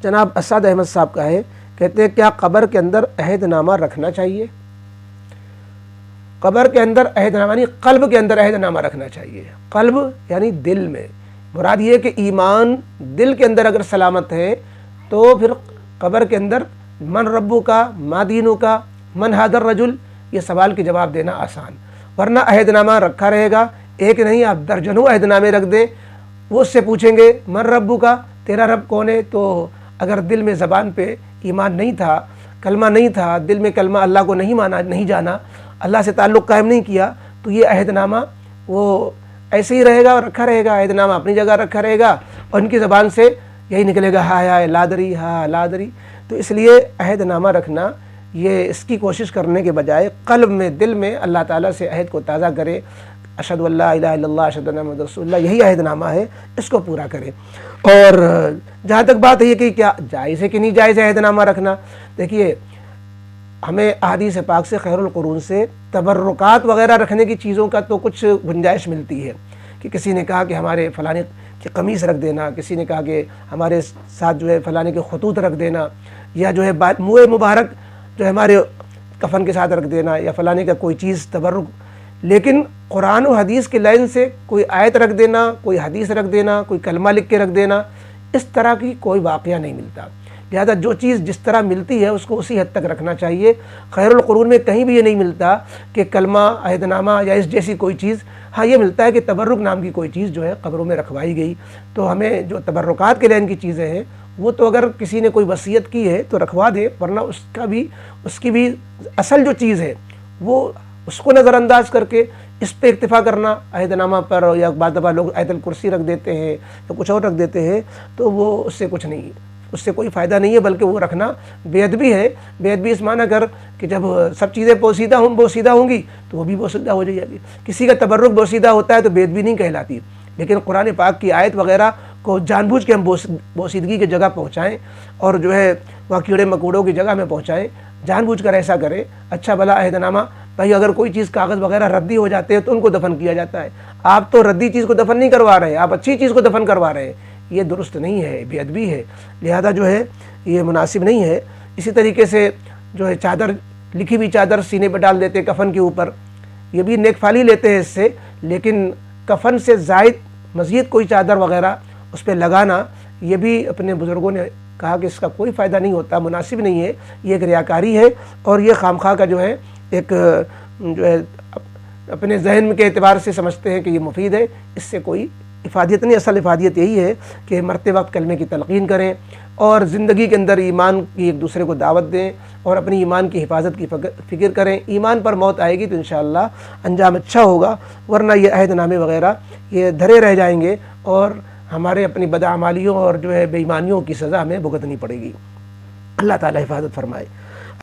جناب اسد احمد صاحب کا ہے، کہتے ہیں کیا قبر کے اندر عہد نامہ رکھنا چاہیے؟ قبر کے اندر عہد نامہ یعنی قلب کے اندر عہد نامہ رکھنا چاہیے۔ قلب یعنی دل میں، مراد یہ کہ ایمان دل کے اندر اگر سلامت ہے تو پھر قبر کے اندر من ربو کا، ما دینو کا، من ھذا الرجل، یہ سوال کے جواب دینا آسان۔ ورنہ عہد نامہ رکھا رہے گا، ایک نہیں آپ درجنوں عہد نامے رکھ دیں، وہ اس سے پوچھیں گے من ربو کا، تیرا رب کون ہے؟ تو اگر دل میں زبان پہ ایمان نہیں تھا، کلمہ نہیں تھا، دل میں کلمہ اللہ کو نہیں مانا، نہیں جانا، اللہ سے تعلق قائم نہیں کیا، تو یہ عہد نامہ وہ ایسے ہی رہے گا اور رکھا رہے گا، عہد نامہ اپنی جگہ رکھا رہے گا، اور ان کی زبان سے یہی نکلے گا ہائے ہائے لادری، ہاں لادری۔ تو اس لیے عہد نامہ رکھنا، یہ اس کی کوشش کرنے کے بجائے قلب میں، دل میں اللہ تعالیٰ سے عہد کو تازہ کرے، اشہد ان لا الہ الا اللہ اشہد ان محمد رسول اللہ، یہی عہد نامہ ہے، اس کو پورا کرے۔ اور جہاں تک بات ہے کہ کیا جائز ہے کہ نہیں جائز ہے عہد نامہ رکھنا، دیکھیے ہمیں احادیث پاک سے، خیر القرون سے تبرکات وغیرہ رکھنے کی چیزوں کا تو کچھ گنجائش ملتی ہے، کہ کسی نے کہا کہ ہمارے فلانے کی قمیص رکھ دینا، کسی نے کہا کہ ہمارے ساتھ جو ہے فلانے کے خطوط رکھ دینا، یا جو ہے منہ مبارک جو ہے ہمارے کفن کے ساتھ رکھ دینا، یا فلانے کا کوئی چیز تبرک۔ لیکن قرآن و حدیث کے لائن سے کوئی آیت رکھ دینا، کوئی حدیث رکھ دینا، کوئی کلمہ لکھ کے رکھ دینا، اس طرح کی کوئی واقعہ نہیں ملتا۔ لہذا جو چیز جس طرح ملتی ہے اس کو اسی حد تک رکھنا چاہیے۔ خیر القرون میں کہیں بھی یہ نہیں ملتا کہ کلمہ، عہد نامہ یا اس جیسی کوئی چیز، ہاں یہ ملتا ہے کہ تبرک نام کی کوئی چیز جو ہے قبروں میں رکھوائی گئی۔ تو ہمیں جو تبرکات کے لائن کی چیزیں ہیں وہ تو اگر کسی نے کوئی وصیت کی ہے تو رکھوا دے، ورنہ اس کی بھی اصل جو چیز ہے وہ اس کو نظر انداز کر کے اس پہ اکتفا کرنا، عہد نامہ پر، یا بعض دفعہ لوگ آیت الکرسی رکھ دیتے ہیں یا کچھ اور رکھ دیتے ہیں، تو وہ اس سے کچھ نہیں، اس سے کوئی فائدہ نہیں ہے، بلکہ وہ رکھنا بے ادبی ہے۔ بے ادبی اس معنی کر کہ جب سب چیزیں بوسیدہ ہوں گی تو وہ بھی بوسیدہ ہو جائے گی۔ کسی کا تبرک بوسیدہ ہوتا ہے تو بے ادبی نہیں کہلاتی، لیکن قرآن پاک کی آیت وغیرہ کو جان بوجھ کے ہم بوسیدگی کی جگہ پہنچائیں، اور جو ہے وہاں کیڑے مکوڑوں کی جگہ میں پہنچائیں، جان بوجھ کر ایسا کریں۔ اچھا بھلا عہد نامہ، بھائی اگر کوئی چیز کاغذ وغیرہ ردی ہو جاتے ہیں تو ان کو دفن کیا جاتا ہے، آپ تو ردی چیز کو دفن نہیں کروا رہے، آپ اچھی چیز کو دفن کروا رہے ہیں، یہ درست نہیں ہے، بے ادبی ہے، لہذا جو ہے یہ مناسب نہیں ہے۔ اسی طریقے سے جو ہے چادر، لکھی ہوئی چادر سینے پہ ڈال دیتے کفن کے اوپر، یہ بھی نیک فالی لیتے ہیں اس سے، لیکن کفن سے زائد مزید کوئی چادر وغیرہ اس پہ لگانا، یہ بھی اپنے بزرگوں نے کہا کہ اس کا کوئی فائدہ نہیں ہوتا، مناسب نہیں ہے، یہ ایک ریاکاری ہے، اور یہ خامخواہ کا جو ہے ایک جو ہے اپنے ذہن کے اعتبار سے سمجھتے ہیں کہ یہ مفید ہے، اس سے کوئی افادیت نہیں۔ اصل افادیت یہی ہے کہ مرتے وقت کلمے کی تلقین کریں، اور زندگی کے اندر ایمان کی ایک دوسرے کو دعوت دیں، اور اپنی ایمان کی حفاظت کی فکر کریں۔ ایمان پر موت آئے گی تو انشاءاللہ انجام اچھا ہوگا، ورنہ یہ عہد نامے وغیرہ یہ دھرے رہ جائیں گے، اور ہمارے اپنی بدعمالیوں اور جو ہے بے ایمانیوں کی سزا ہمیں بھگتنی پڑے گی۔ اللہ تعالی حفاظت فرمائے۔